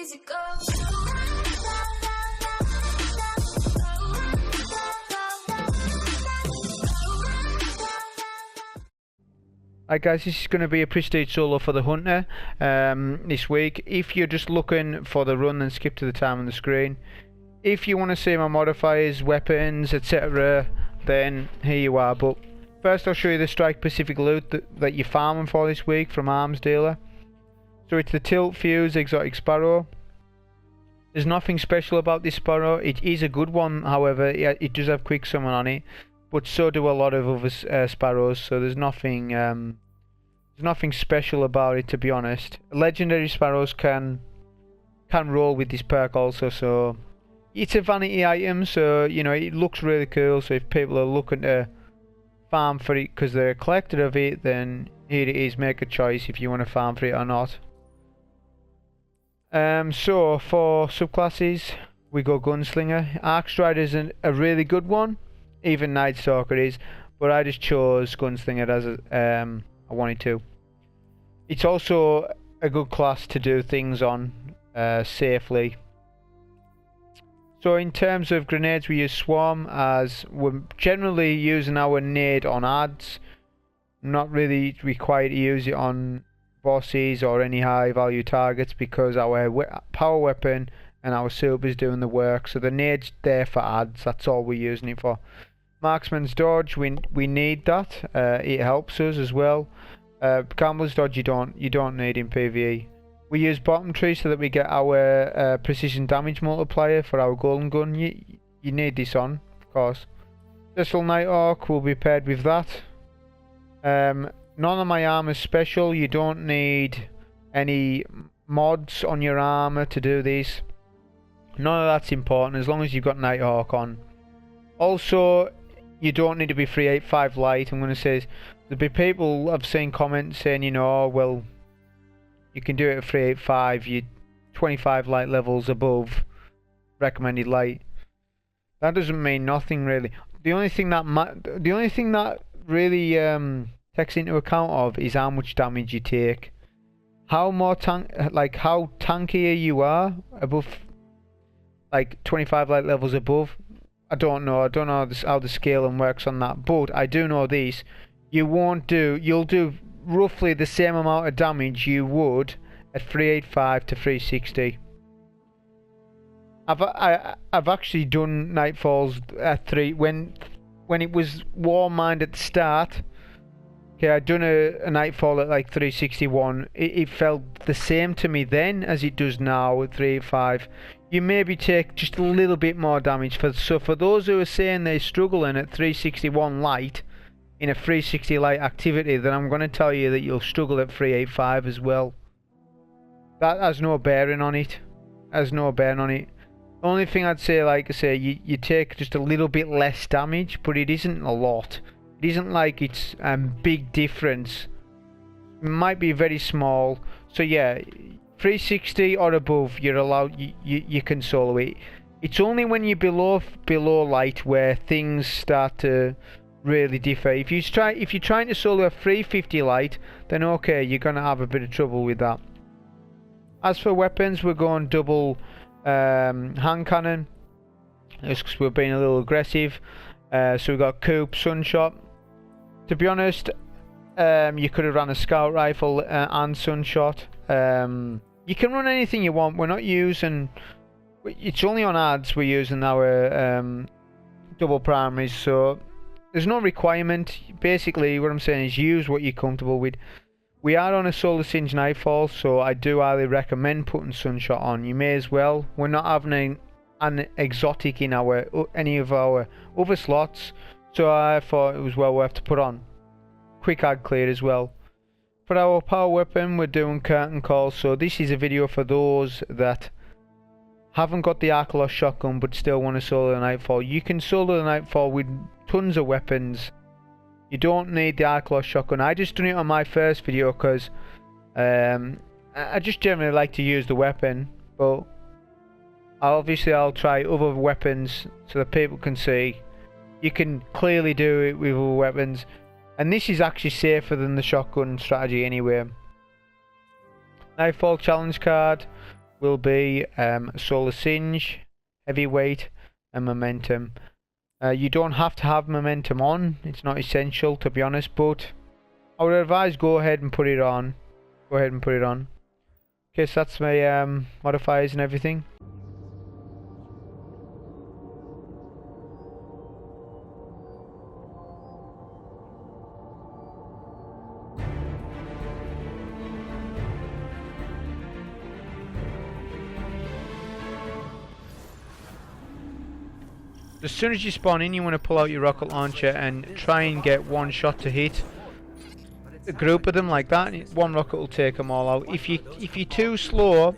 easy go. Hi guys, this is going to be a prestige solo for the hunter this week. If you're just looking for the run, then skip to the time on the screen. If you want to see my modifiers, weapons, etc., then here you are. But first I'll show you the strike Pacific loot that you're farming for this week from Arms Dealer. So it's the Tilt Fuse Exotic Sparrow. There's nothing special about this Sparrow. It is a good one, however, it does have quick summon on it. But so do a lot of other Sparrows, so there's nothing special about it, to be honest. Legendary Sparrows can roll with this perk also, so it's a vanity item, so you know it looks really cool. So if people are looking to farm for it because they're a collector of it, then here it is. Make a choice if you want to farm for it or not. So for subclasses, we go Gunslinger. Arcstrider isn't a really good one. Even Nightstalker is, but I just chose Gunslinger as I wanted to. It's also a good class to do things on safely. So in terms of grenades, we use Swarm, as we're generally using our nade on ads. Not really required to use it on bosses or any high value targets because our power weapon and our super is doing the work. So the nade's there for ads, that's all we're using it for. Marksman's Dodge, we need that. It helps us as well. Gambler's Dodge, you don't need in PvE. We use Bottom Tree so that we get our precision damage multiplier for our golden gun. You need this on, of course. Successful Nighthawk will be paired with that. None of my armor is special. You don't need any mods on your armor to do this. None of that's important as long as you've got Nighthawk on. Also, you don't need to be 385 light. I'm going to say there'll be people I've seen comments saying, you know, well, you can do it at 385. You 25 light levels above recommended light. That doesn't mean nothing really. The only thing that really takes into account of is how much damage you take. How tankier you are above, like 25 light levels above. I don't know how the scaling works on that, but I do know this: you'll do roughly the same amount of damage you would at 385 to 360. I've actually done Nightfalls at 3 when it was Warm Mind at the start. Okay, I'd done a Nightfall at like 361. It felt the same to me then as it does now at 385. You maybe take just a little bit more damage. So for those who are saying they're struggling at 361 light in a 360 light activity, then I'm going to tell you that you'll struggle at 385 as well. That has no bearing on it. The only thing I'd say, like I say, you take just a little bit less damage, but it isn't a lot. It isn't like it's big difference. It might be very small. So yeah, 360 or above, you're allowed. You can solo it. It's only when you're below light where things start to really differ. If you're trying to solo a 350 light, then okay, you're gonna have a bit of trouble with that. As for weapons, we're going double hand cannon, just because we're being a little aggressive. So we've got Coupe, Sunshot. To be honest, you could have run a scout rifle and Sunshot. You can run anything you want. We're not using. It's only on ads we're using our double primaries, so there's no requirement. Basically, what I'm saying is use what you're comfortable with. We are on a Solar Singe Nightfall, so I do highly recommend putting Sunshot on. You may as well. We're not having an exotic in any of our other slots, so I thought it was well worth to put on. Quick ad clear as well. For our power weapon, we're doing curtain call. So this is a video for those that haven't got the IKELOS shotgun but still want to solo the Nightfall. You can solo the Nightfall with tons of weapons. You don't need the IKELOS shotgun. I just done it on my first video because I just generally like to use the weapon, but obviously I'll try other weapons so that people can see. You can clearly do it with other weapons, and this is actually safer than the shotgun strategy anyway. Nightfall challenge card. will be solar singe, heavyweight, and momentum. You don't have to have momentum on, it's not essential to be honest, but I would advise go ahead and put it on. Okay, so that's my modifiers and everything. As soon as you spawn in, you want to pull out your rocket launcher and try and get one shot to hit a group of them like that, and one rocket will take them all out. If you're too slow,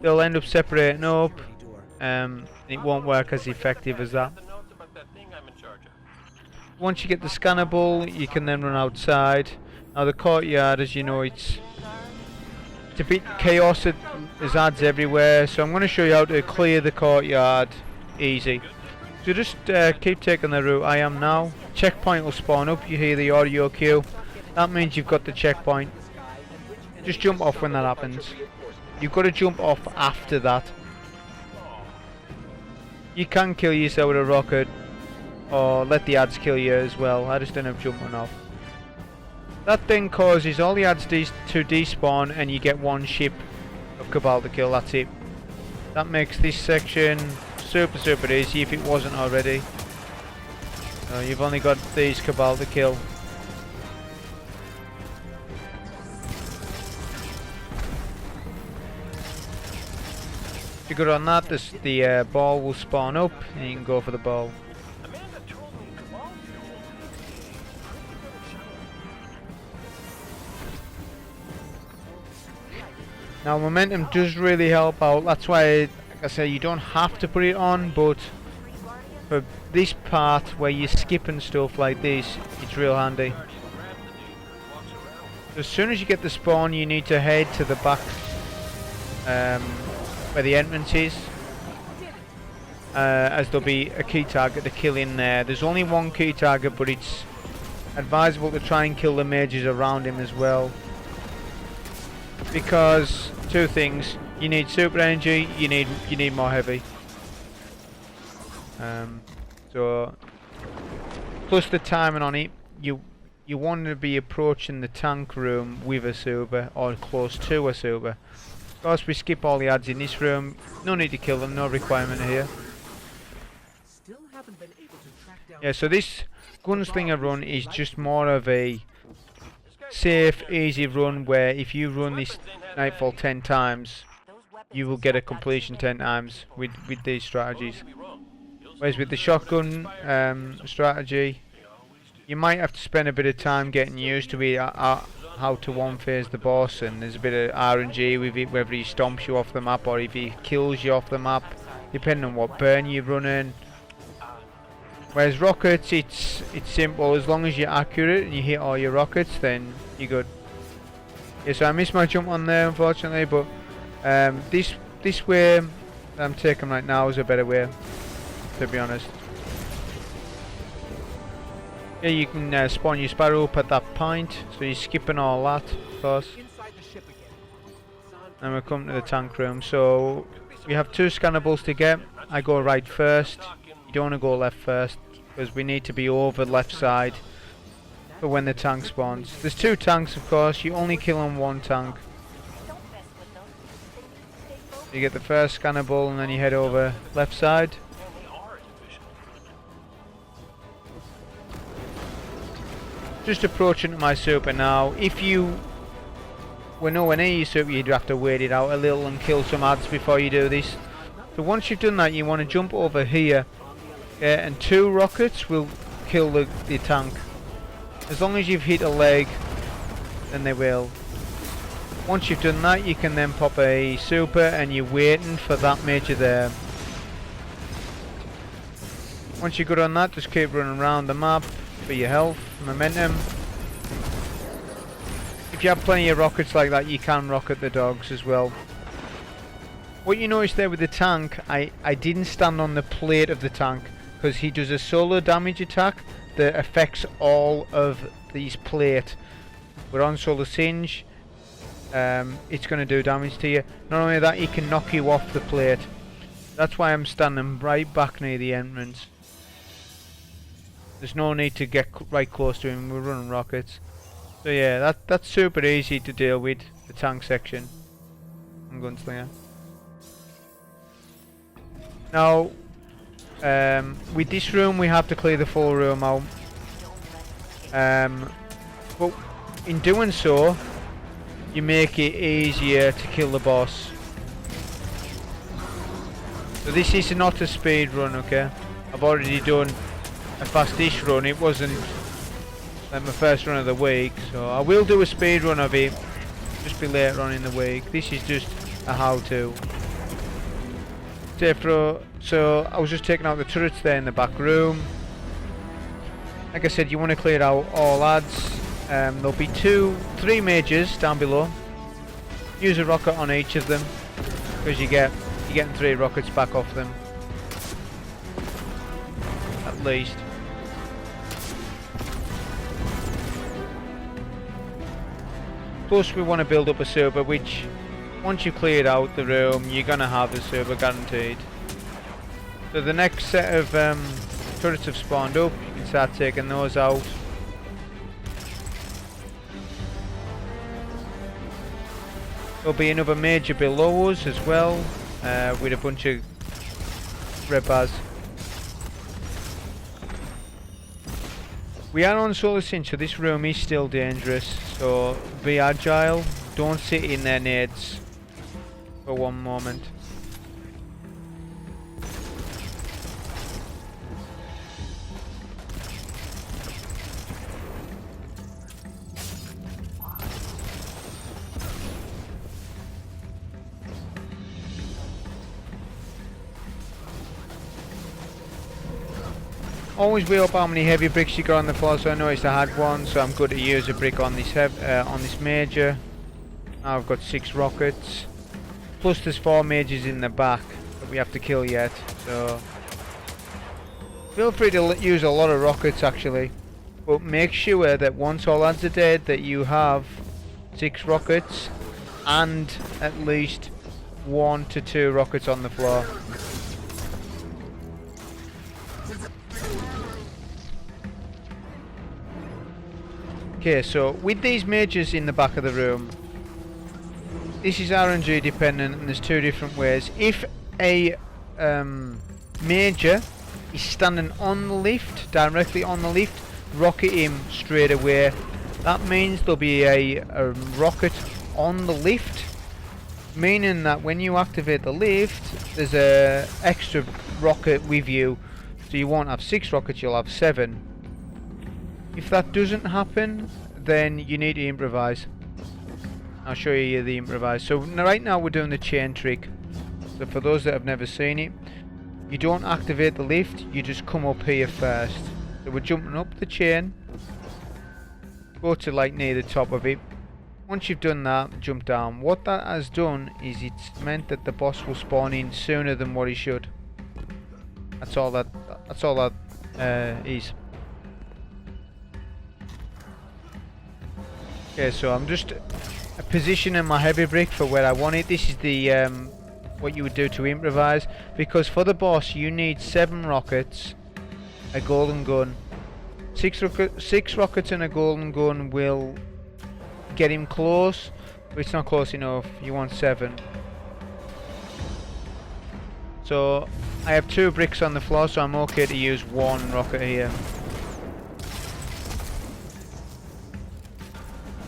they'll end up separating up, and it won't work as effective as that. Once you get the scannable, you can then run outside. Now the courtyard, as you know, it's a bit chaos. There's ads everywhere, so I'm going to show you how to clear the courtyard easy. So just keep taking the route I am now. Checkpoint will spawn up, you hear the audio cue. That means you've got the checkpoint. Just jump off when that happens. You've got to jump off after that. You can kill yourself with a rocket, or let the ads kill you as well. I just end up jumping off. That thing causes all the ads to despawn, and you get one ship of Cabal to kill. That's it. That makes this section super easy if it wasn't already. You've only got these Cabal to kill. If you go on that, the ball will spawn up and you can go for the ball. Now momentum does really help out, that's why, like I say, you don't have to put it on, but for this part where you're skipping stuff like this, it's real handy. As soon as you get the spawn, you need to head to the back where the entrance is, as there'll be a key target to kill in there. There's only one key target, but it's advisable to try and kill the mages around him as well, because two things: you need super energy, you need more heavy. So plus the timing on it, you want to be approaching the tank room with a super or close to a super. Of course, we skip all the ads in this room. No need to kill them, no requirement here. Yeah, so this gunslinger run is just more of a safe, easy run where if you run this Nightfall 10 times, you will get a completion 10 times with these strategies. Whereas with the shotgun strategy, you might have to spend a bit of time getting used to it, how to one-phase the boss, and there's a bit of RNG with it, whether he stomps you off the map or if he kills you off the map, depending on what burn you're running. Whereas rockets, it's simple. As long as you're accurate and you hit all your rockets, then you're good. Yeah, so I missed my jump on there, unfortunately, but this way that I'm taking right now is a better way, to be honest. Yeah, you can spawn your sparrow up at that point, so you're skipping all that, of course. And we're coming to the tank room, so we have two scannables to get. I go right first. You don't want to go left first, because we need to be over the left side for when the tank spawns. There's two tanks, of course. You only kill on one tank. You get the first scannable and then you head over left side. Just approaching my super now. If you were nowhere near your super, you'd have to wait it out a little and kill some ads before you do this. So once you've done that, you want to jump over here, and two rockets will kill the tank. As long as you've hit a leg, then they will. Once you've done that, you can then pop a super and you're waiting for that major there. Once you're good on that, just keep running around the map for your health, momentum. If you have plenty of rockets like that, you can rocket the dogs as well. What you notice there with the tank, I didn't stand on the plate of the tank, because he does a solo damage attack that affects all of these plate. We're on solar singe. it's going to do damage to you. Not only that, it can knock you off the plate. That's why I'm standing right back near the entrance. There's no need to get right close to him. We're running rockets. So yeah, that's super easy to deal with, the tank section on Gunslinger. Now, with this room we have to clear the full room out. But in doing so, you make it easier to kill the boss. So this is not a speed run, okay? I've already done a fast-ish run. It wasn't like my first run of the week, so I will do a speed run of it. Just be later on in the week. This is just a how-to. So I was just taking out the turrets there in the back room. Like I said, you want to clear out all ads. There'll be 3 mages down below. Use a rocket on each of them, because you're getting 3 rockets back off them, at least. Plus we want to build up a server, which once you've cleared out the room, you're gonna have the server guaranteed. So the next set of turrets have spawned up. You can start taking those out. There'll be another major below us as well, with a bunch of rebars. We are on Solar Cinch, so this room is still dangerous, so be agile. Don't sit in their nades for one moment. Always weigh up how many heavy bricks you got on the floor. So I noticed I had one, so I'm good to use a brick on this on this major. Now I've got 6 rockets. Plus there's 4 mages in the back that we have to kill yet. So feel free to use a lot of rockets actually, but make sure that once all ads are dead, that you have 6 rockets and at least 1 to 2 rockets on the floor. Okay, so with these mages in the back of the room, this is RNG dependent, and there's 2 different ways. If a major is standing on the lift, directly on the lift, rocket him straight away. That means there'll be a rocket on the lift, meaning that when you activate the lift, there's a extra rocket with you, so you won't have 6 rockets, you'll have 7. If that doesn't happen, then you need to improvise. I'll show you the improvise. So right now we're doing the chain trick. So for those that have never seen it, you don't activate the lift, you just come up here first. So we're jumping up the chain, go to like near the top of it. Once you've done that, jump down. What that has done is it's meant that the boss will spawn in sooner than what he should. That's all that is. Okay, so I'm just positioning my heavy brick for where I want it. This is the what you would do to improvise, because for the boss you need 7 rockets, a golden gun. 6 rockets and a golden gun will get him close, but it's not close enough. You want 7. So I have 2 bricks on the floor, so I'm okay to use 1 rocket here.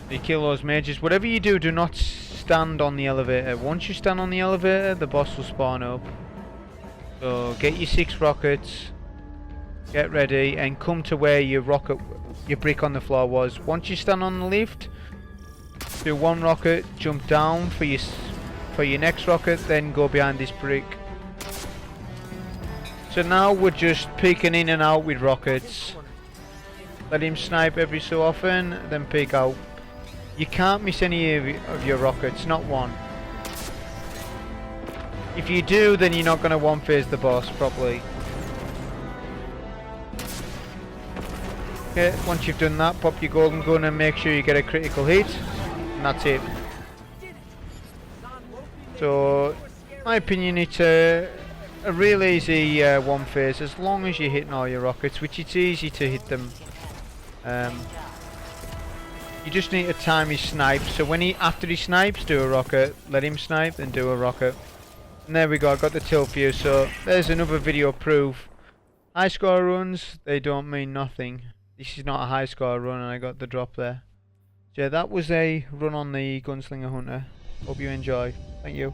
You kill those mages. Whatever you do, do not stand on the elevator. Once you stand on the elevator, the boss will spawn up. So get your 6 rockets, get ready, and come to where your brick on the floor was. Once you stand on the lift, do 1 rocket, jump down for your next rocket, then go behind this brick. So now we're just peeking in and out with rockets. Let him snipe every so often, then peek out. You can't miss any of your rockets, not 1. If you do, then you're not going to one-phase the boss properly. Okay, once you've done that, pop your golden gun and make sure you get a critical hit, and that's it. So, in my opinion, it's a real easy one phase as long as you're hitting all your rockets, which it's easy to hit them. You just need to time his snipe. So when after he snipes, do a rocket. Let him snipe, then do a rocket. And there we go. I got the tilt for you. So there's another video proof. High score runs, they don't mean nothing. This is not a high score run, and I got the drop there. So yeah, that was a run on the Gunslinger Hunter. Hope you enjoy. Thank you.